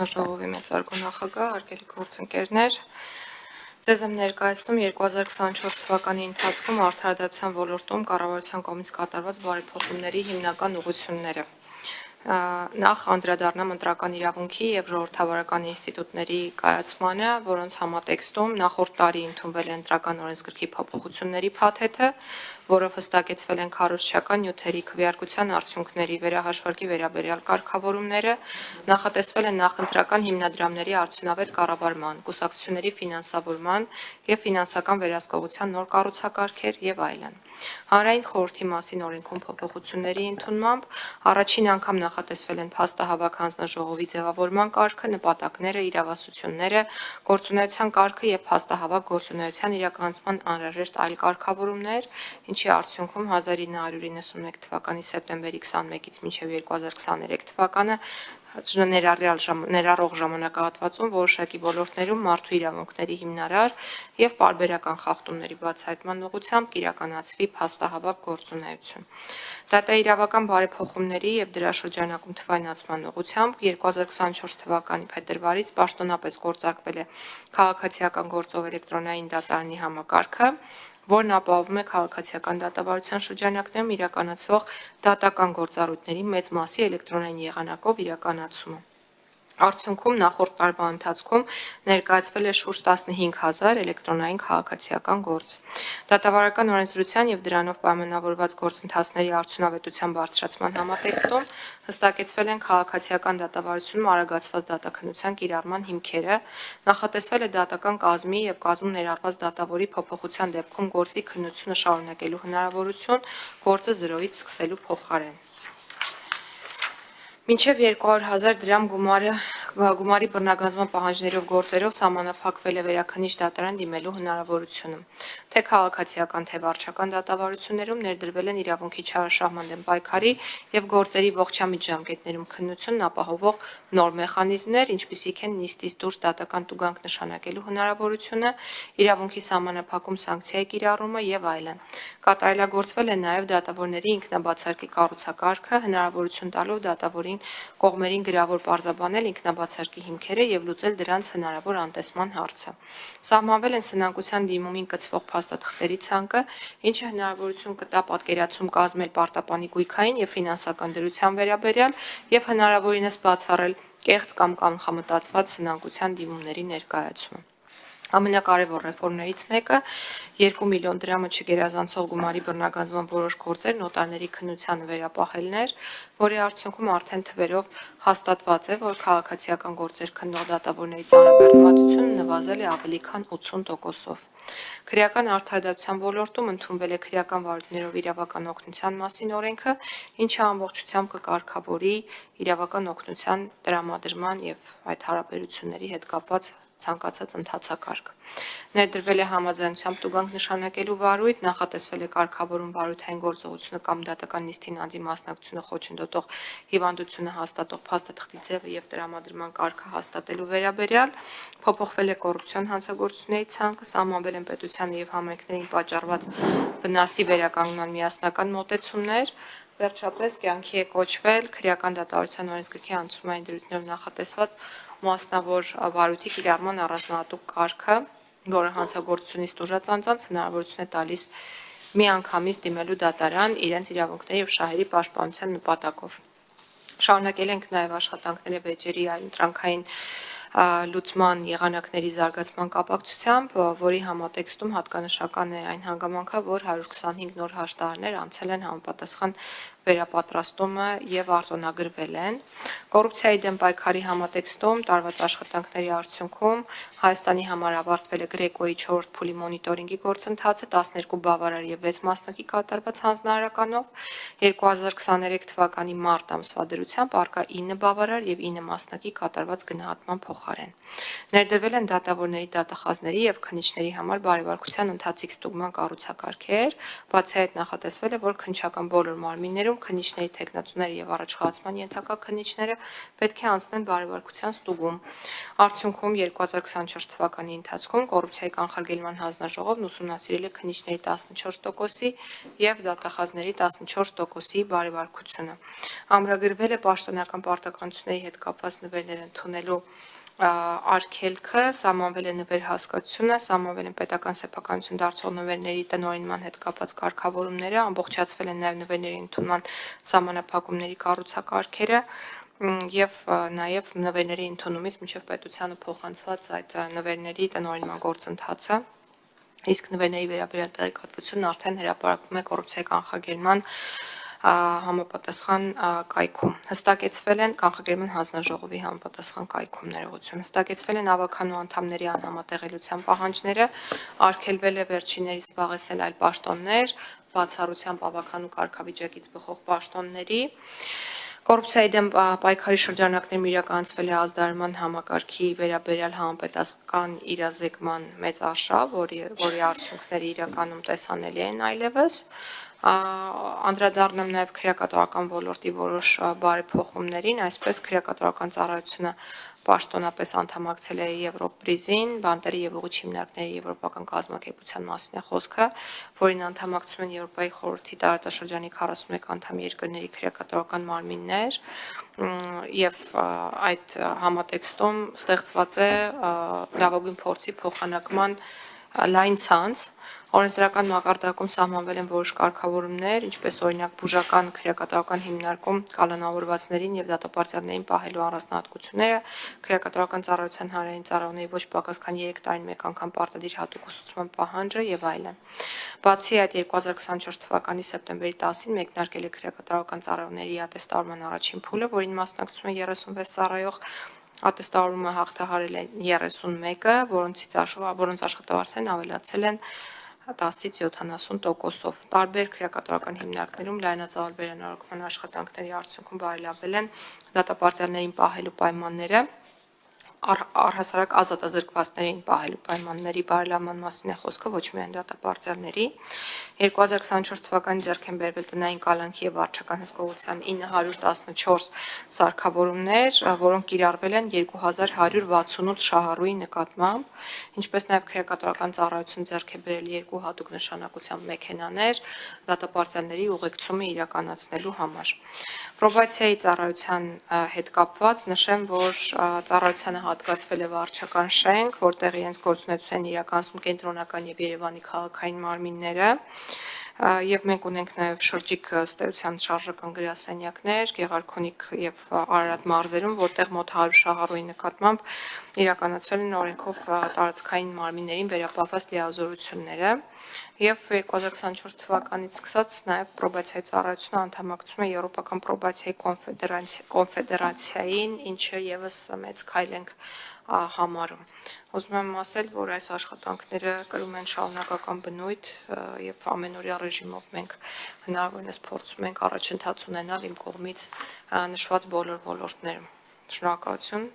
հանձնաժողովի մեծարգո նախագահ, արգելի գործընկերներ, ձեզ եմ ներկայացնում 2024 թվականի ընթացքում արդարադատության ոլորտում կառավարության կողմից կատարված բարեփոխումների հիմնական ուղղությունները։ Նախ անդրադառնամ ընտրական իրավունքի եւ ժողովրդավարական ինստիտուտների կայացմանը, որոնց համատեքստում նախորդ տարի ընդունվել է ընտրական օրենսգրքի փոփոխությունների փաթեթը, որով հստակեցվել են քարոզչական նյութերի քվեարկության արդյունքների վերահաշվարկի վերաբերյալ կարգավորումները, նախատեսվել են նախընտրական հիմնադրամների արդյունավետ կառավարման, կուսակցությունների ֆինանսավորման եւ ֆինանսական վերահսկողության նոր կառուցակարգեր եւ այլն։ Հանրային խորհրդի մասին օրենքում փոփոխությունների ընդունմամբ առաջին անգամ նախատեսվել են փաստահավաք հանձնաժողովի ձևավորման կարգը, նպատակները, իրավասությունները, գործունեության կարգը եւ փաստահավաք գործունեության իրականացման անհրաժեշտ այլ կարգավորումներ, ինչի արդյունքում 1991 թվականի սեպտեմբերի 21-ից մինչև 2023 թվականը ներառող ժամանակահատվածում որոշակի ոլորտներում մարդու իրավունքների հիմնարար եւ պարբերական խախտումների բացահայտման ուղղությամբ կիրականացվի փաստահավաք գործունեություն։ Դատաիրավական բարեփոխումների եւ դրա շրջանակում թվայնացման ուղղությամբ 2024 թվականի փետրվարից պաշտոնապես գործարկվել է քաղաքացիական գործով էլեկտրոնային դատարանի համակարգը, որն ապահովում է քաղաքացիական դատավարության շրջանակներում իրականացվող դատական գործառույթների մեծ մասի էլեկտրոնային եղանակով իրականացումը։ Արդյունքում նախորդ տարվա ընթացքում ներկայացվել է շուրջ 15,000 էլեկտրոնային քաղաքացիական գործ։ Դատավարական օրենսդրության եւ դրանով պայմանավորված գործընթացների արդյունավետության բարձրացման համատեքստում հստակեցվել են քաղաքացիական դատավարությունում արագացված դատաքննության կիրառման հիմքերը, նախատեսվել է դատական կազմի եւ կազմում ներառված դատավորի փոփոխության դեպքում գործի քննությունը շարունակելու հնարավորություն գործը 0-ից սկսելու փոխարեն։ Մինչև 200,000 դրամ գումարի բռնագանձման պահանջներով գործերով սահմանափակվել է վերաքննիչ դատարան դիմելու հնարավորությունը։ Թե քաղաքացիական, թե վարչական դատավարություններում ներդրվել են իրավունքի չարաշահման դեմ պայքարի եւ գործերի ողջամիտ ժամկետներում քննությունն ապահովող նոր մեխանիզմներ, ինչպիսիք են նիստից դուրս դատական տուգանք նշանակելու հնարավորությունը, իրավունքի սահմանափակում սանկցիայի կիրառումը եւ այլն։ Կատարելագործվել է նաեւ դատավորների ինքնաբացարկի կառուցակարգը, հնարավորություն տալով դատավորին կողմերին գրավոր պարզաբանել ինքնաբացարկի հիմքերը եւ լուծել դրանց հնարավոր անտեսման հարցը։ Սահմանվել են սնանկության դիմումին կցվող փաստաթղթերի ցանկը, ինչը հնարավորություն կտա պատկերացում կազմել պարտապանի գույքային եւ ֆինանսական դրության վերաբերյալ եւ հնարավորինս բացառել կեղծ կամ կանխամտածված սնանկության դիմումների ներկայացումը։ Ամենակարևոր ռեֆորմներից մեկը 2 միլիոն դրամը չգերազանցող գումարի բռնագանձման որոշ գործեր նոտարների քննությանը վերապահելն էր, որի արդյունքում արդեն թվերով հաստատված է, որ քաղաքացիական գործեր քննող դատավորների ծանրաբեռնվածությունը նվազել է ավելի քան 80%-ով։ Քրեական արդարադատության ոլորտում ընդունվել է քրեական վարույթներով իրավական օգնության մասին օրենքը, ինչը ամբողջությամբ կկարգավորի իրավական օգնության տրամադրման եւ այդ հարաբերությունների հետ կապված ցանկացած ընթացակարգ։ Ներդրվել է համաձայնությամբ տուգանք նշանակելու վարույթ, նախատեսվել է կարգավորում վարույթային գործողությունը կամ դատական նիստին անձի մասնակցությունը խոչընդոտող հիվանդությունը հաստատող փաստաթղթի ձևը եւ տրամադրման կարգը հաստատելու վերաբերյալ, փոփոխվել է կոռուպցիոն հանցագործությունների ցանկը, սահմանվել են պետությանը եւ համայնքներին պատճառված վնասի վերականգնման միասնական մոտեցումներ, վերջապես կյանքի է կոչվել քրեական դատավարության օրենսգրքի անցումային դրույթներով նախատեսված մասնավոր վարույթի կիրառման առանձնահատուկ կարգը, որը հանցագործությունից տուժած անձանց հնարավորություն է տալիս միանգամից դիմելու դատարան իրենց իրավունքների եւ շահերի պաշտպանության նպատակով։ Շարունակել ենք նաեւ աշխատանքները վեճերի այլ ընտրանքային լուծման եղանակների զարգացման կապակցությամբ, որի համատեքստում հատկանշական է այն հանգամանքը, որ 125 նոր հաշտարներ անցել են համապատասխան վերապատրաստումը եւ արտոնագրվել են։ Կոռուպցիայի դեմ պայքարի համատեքստում տարված աշխատանքների արդյունքում Հայաստանի համար ավարտվել է Գրեկոյի 4-րդ փուլի մոնիտորինգի գործընթացը 12 բավարար եւ 6 մասնակի կատարված հանձնարարականով, 2023 թվականի մարտ ամսվա դրությամբ առկա 9 բավարար եւ 9 մասնակի կատարված գնահատման փոխարեն։ Ներդրվել են դատավորների դատախազների եւ քննիչների համար բարեվարկության ընթացիկ ստուգման կառուցակարգեր, բացի այդ նախատեսվել է, որ քննչական բոլոր մարմիններում աշխատանքներում քննիչների թեկնածուները եւ առաջխաղացման ենթակա քննիչները պետք է անցնեն բարեվարկության ստուգում։ Արդյունքում 2024 թվականի ընթացքում կոռուպցիայի կանխարգելման հանձնաժողովն ուսումնասիրել է քննիչների 14%-ի եւ դատախազների 14%-ի բարեվարկությունը։ Ամրագրվել է պաշտոնական պարտականությունների հետ կապված նվերներ ընդունելու արգելքը, սահմանվել է նվեր հասկացությունը, սահմանվել են պետական սեփականություն դարձող նվերների տնօրինման հետ կապված կարգավորումները, ամբողջացվել են նաև նվերների ընդունման սահմանափակումների կառուցակարգերը եւ նաև նվերների ընդունումից մինչև պետությանը փոխանցված այդ նվերների տնօրինման գործընթացը, իսկ նվերների վերաբերյալ տեղեկատվությունն արդեն հրապարակվում է կոռուպցիայի կանխարգելման համապատասխան կայքում։ Հստակեցվել են կանխարգելման հանձնաժողովի համապատասխան կայքում ներողություն։ Հստակեցվել են ավականու անդամների անհամատեղելիության պահանջները, արգելվել է վերջիններիս զբաղեցնել այլ պաշտոններ, բացառությամբ ավականու կարգավիճակից բխող պաշտոնների։ Կոռուպցիայի դեմ պայքարի շրջանակներում իրականացվել է ազդարարման համակարգի վերաբերյալ համապետական իրազեկման մեծ արշավ, որի արդյունքները իրականում տեսանելի են այլևս։ Անդրադառնամ նաև քրեակատարական ոլորտի որոշ բարեփոխումներին, այսպես քրեակատարական ծառայությունը պաշտոնապես անդամակցել է Եվրոպրիզին, բանտերի եւ ուղղիչ հիմնարկների եվրոպական կազմակերպության մասին է խոսքը, որին անդամակցում են Եվրոպայի խորհրդի տարածաշրջանի 41 անդամ երկրների քրեակատարական մարմիններ, եւ այդ համատեքստում ստեղծված է լավագույն փորձի փոխանակման լայն ցանց։ Օրենսդրական մակարդակում սահմանվել են որոշ կարգավորումներ, ինչպես օրինակ բուժական քրեակատարական հիմնարկում կալանավորվածներին եւ դատապարտյալներին պահելու առանձնահատկությունները, քրեակատարական ծառայության հանրային ծառայողների ոչ պակաս քան 3 տարին մեկ անգամ պարտադիր հատուկ ուսուցման պահանջը եւ այլն։ Բացի այդ 2024 թվականի սեպտեմբերի 10-ին մեկնարկել է քրեակատարական ծառայողների ատեստավորման առաջին փուլը, որին մասնակցում է 36 ծառայող, ատեստավորումը հաղթահարել են 31-ը, որոնց աշխատավարձերն ավելացել են 10-ից 70%-ով։ Տարբեր քրեակատարական հիմնարկներում լայնածավալ վերանորոգման աշխատանքների արդյունքում բարելավել են դատապարտյալներին պահելու պայմանները, առհասարակ ազատազրկվածներին պահելու պայմանների բարելավման մասին է խոսքը, ոչ միայն դատապարտյալների։ 2024 թվականին ձեռք են բերվել տնային կալանքի եւ վարչական հսկողության 914 սարքավորումներ, որոնք կիրառվել են 2168 շահառուի նկատմամբ, ինչպես նաեւ քրեակատարական ծառայություն ձեռք է բերել 2 հատուկ նշանակությամբ մեքենաներ դատապարտյալների ուղեկցումը իրականացնելու համար։ Պրոբացիայի ծառայության հետ կապված նշեմ, որ ծառայությանը հատկացվել է վարչական շենք, որտեղ իրենց գործունեություն են իրականացնում կենտրոնական եւ Երևանի քաղաքային մարմինները, եւ մենք ունենք նաեւ շրջիկ ըստեյության շարժական գրասենյակներ, Գեղարքունիք եւ Արարատ մարզերում, որտեղ մոտ 100 շահառուի նկատմամբ իրականացվել են օրենքով տարածքային մարմիններին վերապահված լիազորությունները, եւ 2024 թվականից սկսած նաեւ պրոբացիայի ծառայությունը անդամակցում է Եվրոպական պրոբացիայի կոնֆեդերացիային, ինչը եւս մեծ քայլ ենք համարում։ Ուզում եմ ասել, որ այս աշխատանքները կրում են շարունակական բնույթ եւ ամենօրյա ռեժիմով մենք հնարավորինս փորձում ենք առաջընթաց ունենալ իմ կողմից նշված բոլոր ոլորտներում։ Շնորհակալություն,